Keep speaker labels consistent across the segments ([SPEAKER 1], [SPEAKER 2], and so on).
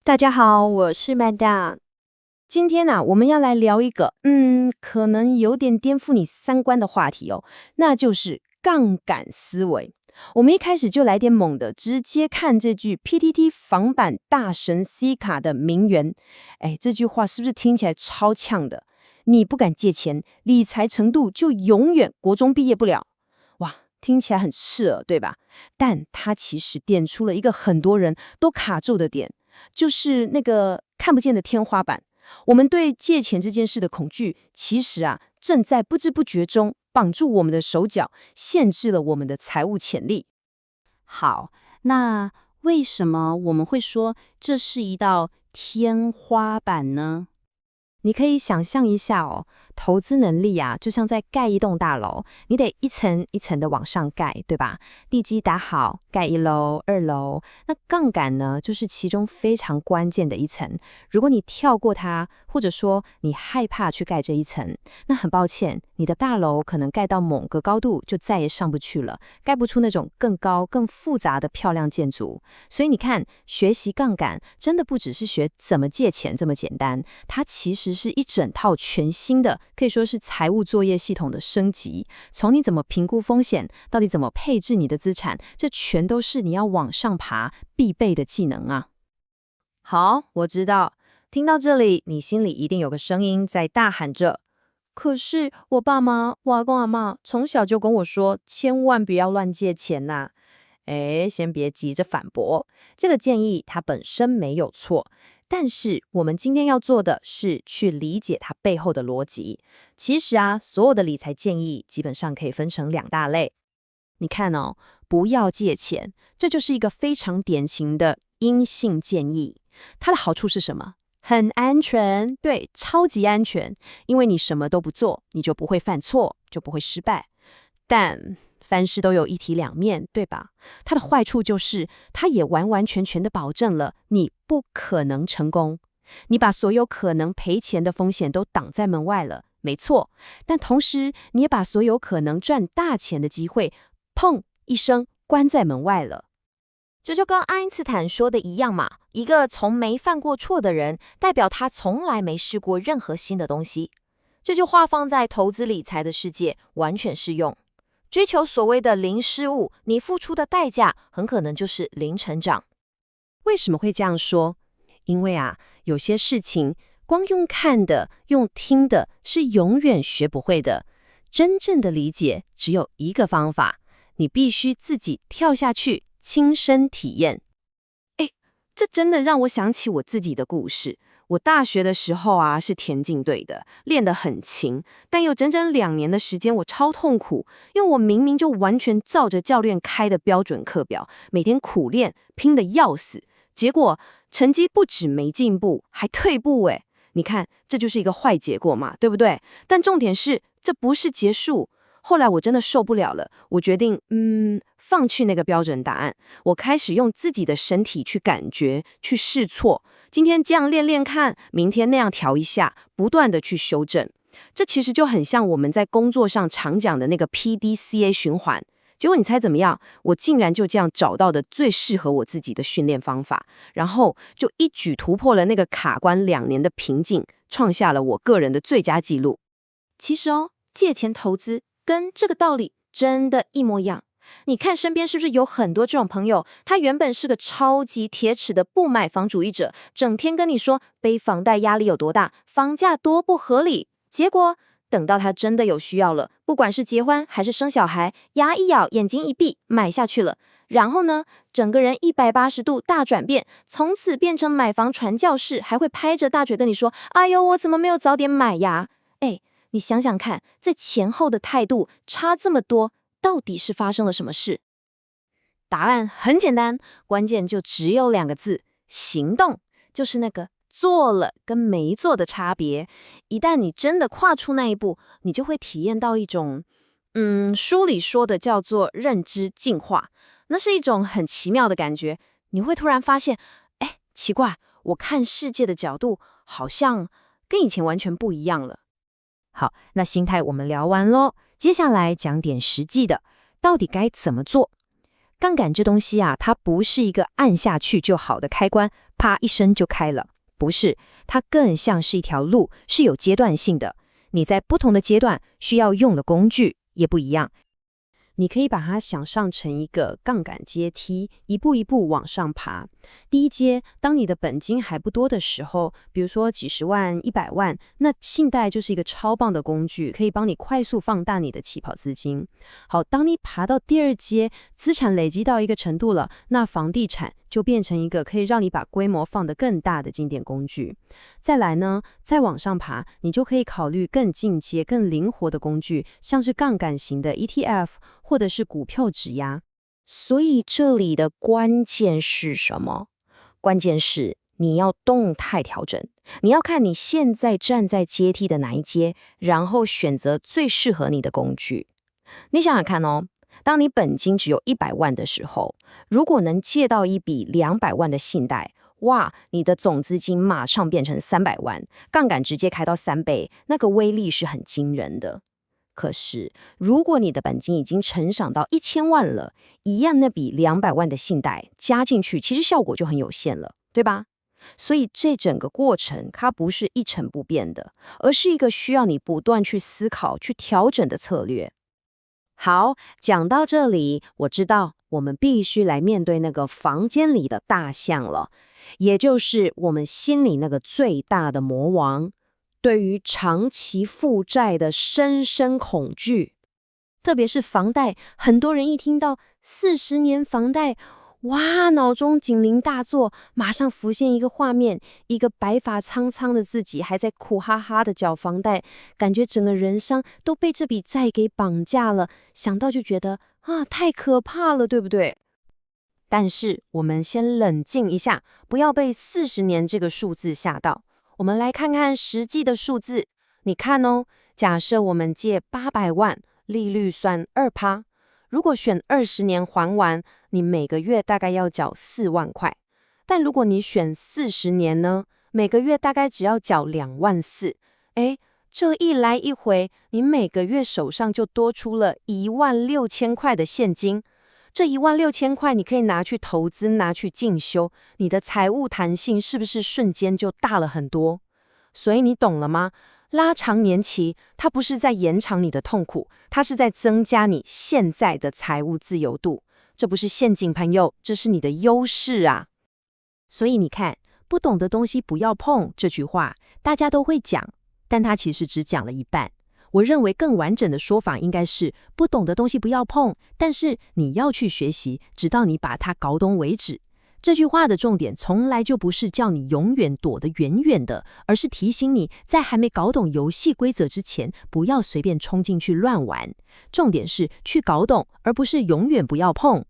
[SPEAKER 1] 大家好，我是 Madam。
[SPEAKER 2] 今天我们要来聊一个，可能有点颠覆你三观的话题哦，那就是杠杆思维。我们一开始就来点猛的，直接看这句 PTT 仿版大神 C 卡的名言。这句话是不是听起来超呛的？你不敢借钱，理财程度就永远国中毕业不了。哇，听起来很刺耳，对吧？但它其实点出了一个很多人都卡住的点，就是那个看不见的天花板。我们对借钱这件事的恐惧，其实正在不知不觉中绑住我们的手脚，限制了我们的财务潜力。
[SPEAKER 1] 好，那为什么我们会说这是一道天花板呢？你可以想象一下哦，投资能力就像在盖一栋大楼，你得一层一层的往上盖，对吧？地基打好，盖1楼、2楼，那杠杆呢，就是其中非常关键的一层。如果你跳过它，或者说你害怕去盖这一层，那很抱歉，你的大楼可能盖到某个高度就再也上不去了，盖不出那种更高、更复杂的漂亮建筑。所以你看，学习杠杆真的不只是学怎么借钱这么简单，它其实是一整套全新的，可以说是财务作业系统的升级。从你怎么评估风险，到底怎么配置你的资产，这全都是你要往上爬必备的技能啊。
[SPEAKER 2] 好，我知道。听到这里，你心里一定有个声音在大喊着：可是我爸妈、我阿公阿嬷从小就跟我说，千万不要乱借钱呐。先别急着反驳，这个建议它本身没有错，但是我们今天要做的是去理解它背后的逻辑。其实所有的理财建议基本上可以分成2大类。你看哦，不要借钱，这就是一个非常典型的阴性建议。它的好处是什么？很安全，对，超级安全，因为你什么都不做，你就不会犯错，就不会失败。但凡事都有一体两面，对吧？它的坏处就是，它也完完全全的保证了你不可能成功。你把所有可能赔钱的风险都挡在门外了，没错。但同时，你也把所有可能赚大钱的机会，砰一声关在门外了。
[SPEAKER 3] 这就跟爱因斯坦说的一样嘛，一个从没犯过错的人，代表他从来没试过任何新的东西。这句话放在投资理财的世界完全适用。追求所谓的零失误，你付出的代价很可能就是零成长。
[SPEAKER 2] 为什么会这样说？因为有些事情光用看的、用听的是永远学不会的。真正的理解只有一个方法，你必须自己跳下去，亲身体验。这真的让我想起我自己的故事。我大学的时候是田径队的，练得很勤，但有整整2年的时间我超痛苦，因为我明明就完全照着教练开的标准课表，每天苦练，拼得要死，结果成绩不止没进步，还退步你看，这就是一个坏结果嘛，对不对？但重点是，这不是结束。后来我真的受不了了，我决定放弃那个标准答案，我开始用自己的身体去感觉，去试错。今天这样练练看，明天那样调一下，不断的去修正。这其实就很像我们在工作上常讲的那个 PDCA 循环。结果你猜怎么样？我竟然就这样找到的最适合我自己的训练方法，然后就一举突破了那个卡关2年的瓶颈，创下了我个人的最佳纪录。
[SPEAKER 3] 其实借钱投资跟这个道理真的一模一样。你看身边是不是有很多这种朋友，他原本是个超级铁齿的不买房主义者，整天跟你说背房贷压力有多大，房价多不合理，结果等到他真的有需要了，不管是结婚还是生小孩，牙一咬，眼睛一闭，买下去了。然后呢，整个人180度大转变，从此变成买房传教士，还会拍着大腿跟你说：“哎呦，我怎么没有早点买呀？”你想想看，在前后的态度差这么多，到底是发生了什么事？
[SPEAKER 2] 答案很简单，关键就只有2个字：行动。就是那个做了跟没做的差别。一旦你真的跨出那一步，你就会体验到一种，书里说的叫做认知进化。那是一种很奇妙的感觉，你会突然发现，奇怪，我看世界的角度好像跟以前完全不一样了。好，那心态我们聊完咯，接下来讲点实际的，到底该怎么做？杠杆这东西它不是一个按下去就好的开关，啪一声就开了。不是，它更像是一条路，是有阶段性的。你在不同的阶段需要用的工具也不一样。
[SPEAKER 1] 你可以把它想象成一个杠杆阶梯，一步一步往上爬。第一阶，当你的本金还不多的时候，比如说几十万、100万，那信贷就是一个超棒的工具，可以帮你快速放大你的起跑资金。好，当你爬到第二阶，资产累积到一个程度了，那房地产就变成一个可以让你把规模放得更大的经典工具。再来呢，再往上爬，你就可以考虑更进阶、更灵活的工具，像是杠杆型的 ETF，或者是股票质押。
[SPEAKER 3] 所以这里的关键是什么？关键是你要动态调整，你要看你现在站在阶梯的哪一阶，然后选择最适合你的工具。你想想看哦，当你本金只有100万的时候，如果能借到一笔200万的信贷，哇，你的总资金马上变成300万，杠杆直接开到3倍，那个威力是很惊人的。可是，如果你的本金已经成长到1000万了，一样那笔200万的信贷加进去，其实效果就很有限了，对吧？所以这整个过程它不是一成不变的，而是一个需要你不断去思考、去调整的策略。
[SPEAKER 2] 好，讲到这里，我知道我们必须来面对那个房间里的大象了，也就是我们心里那个最大的魔王。对于长期负债的深深恐惧，特别是房贷，很多人一听到40年房贷，哇，脑中警铃大作，马上浮现一个画面，一个白发苍苍的自己还在苦哈哈的缴房贷，感觉整个人生都被这笔债给绑架了，想到就觉得啊，太可怕了，对不对？但是我们先冷静一下，不要被40年这个数字吓到。我们来看看实际的数字。你看哦，假设我们借800万，利率算2%，如果选20年还完，你每个月大概要缴4万块。但如果你选40年呢，每个月大概只要缴2万4。哎，这一来一回，你每个月手上就多出了16000块的现金。这16000块你可以拿去投资，拿去进修，你的财务弹性是不是瞬间就大了很多？所以你懂了吗？拉长年期，它不是在延长你的痛苦，它是在增加你现在的财务自由度。这不是陷阱，朋友，这是你的优势啊！所以你看，不懂的东西不要碰这句话，大家都会讲，但它其实只讲了一半。我认为更完整的说法应该是不懂的东西不要碰，但是你要去学习，直到你把它搞懂为止。这句话的重点从来就不是叫你永远躲得远远的，而是提醒你在还没搞懂游戏规则之前，不要随便冲进去乱玩。重点是去搞懂，而不是永远不要碰。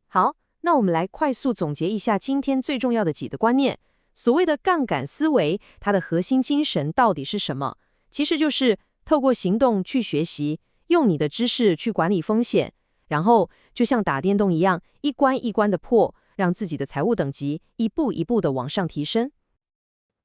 [SPEAKER 1] 好，那我们来快速总结一下今天最重要的几个观念。所谓的杠杆思维，它的核心精神到底是什么？其实就是透过行动去学习，用你的知识去管理风险，然后就像打电动一样，一关一关的破，让自己的财务等级一步一步的往上提升。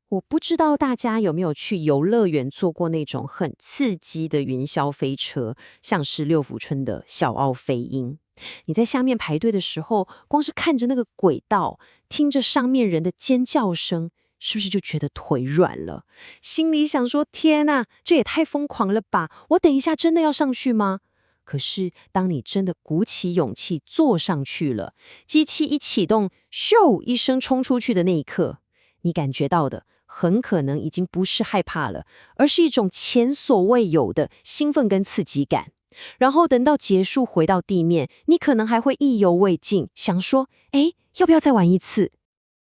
[SPEAKER 2] 我不知道大家有没有去游乐园坐过那种很刺激的云霄飞车，像是六福村的小奥飞鹰。你在下面排队的时候，光是看着那个轨道，听着上面人的尖叫声，是不是就觉得腿软了？心里想说：天哪，这也太疯狂了吧！我等一下真的要上去吗？可是当你真的鼓起勇气坐上去了，机器一启动，咻一声冲出去的那一刻，你感觉到的很可能已经不是害怕了，而是一种前所未有的兴奋跟刺激感。然后等到结束回到地面，你可能还会意犹未尽，想说：哎，要不要再玩一次？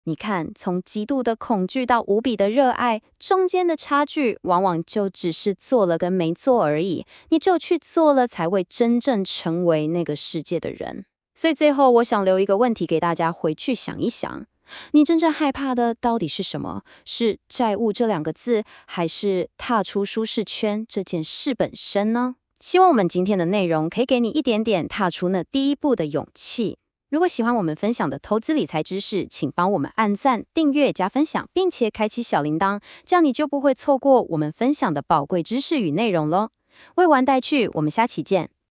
[SPEAKER 3] 你看，从极度的恐惧到无比的热爱，中间的差距往往就只是做了跟没做而已。你只有去做了，才会真正成为那个世界的人。所以最后，我想留一个问题给大家回去想一想：你真正害怕的到底是什么？是债务这2个字，还是踏出舒适圈这件事本身呢？希望我们今天的内容可以给你一点点踏出那第一步的勇气。如果喜欢我们分享的投资理财知识，请帮我们按赞、订阅、加分享，并且开启小铃铛，这样你就不会错过我们分享的宝贵知识与内容咯。未完待续，我们下期见。